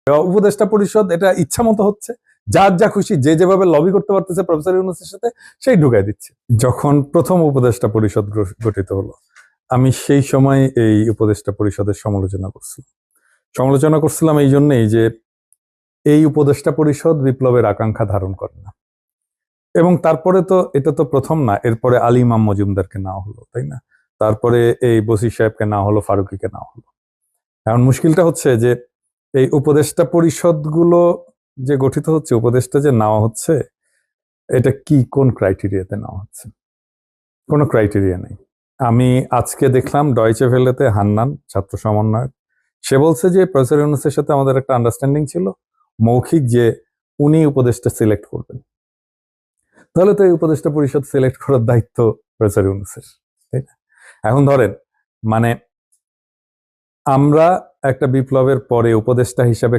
উপদেষ্টা পরিষদ এটা ইচ্ছা মতো হচ্ছে, যার যা খুশি যে যেভাবে লবি করতে পারতেছে প্রফেসর ইউনূসের সাথে সেই ঢুকাই দিচ্ছে। যখন প্রথম উপদেষ্টা পরিষদ গঠিত হলো, আমি সেই সময় এই উপদেষ্টা পরিষদের সমালোচনা করছিলাম এই জন্যই যে এই উপদেষ্টা পরিষদ বিপ্লবের আকাঙ্ক্ষা ধারণ করে না। এবং তারপরে তো এটা তো প্রথম না, এরপরে আলী ইমাম মজুমদারকে নেওয়া হলো, তাই না? তারপরে এই বসির সাহেবকে নেওয়া হলো, ফারুকীকে নেওয়া হলো। এখন মুশকিলটা হচ্ছে যে এই উপদেষ্টা পরিষদ গুলো যে গঠিত হচ্ছে, উপদেষ্টা যে নেওয়া হচ্ছে, এটা কি কোন ক্রাইটেরিয়াতে নেওয়া হচ্ছে? কোনো ক্রাইটেরিয়া নেই। আমি আজকে দেখলাম ডয়চে ভেলেতে হান্নান ছাত্র সমন্বয়ক, সে বলছে যে প্রফেসর ইউনূসের সাথে আমাদের একটা আন্ডারস্ট্যান্ডিং ছিল মৌখিক, যে উনি উপদেষ্টা সিলেক্ট করবেন। তাহলে তো এই উপদেষ্টা পরিষদ সিলেক্ট করার দায়িত্ব প্রফেসর ইউনূসের, তাই না? এখন ধরেন, মানে আমরা একটা বিপ্লবের পরে উপদেষ্টা হিসাবে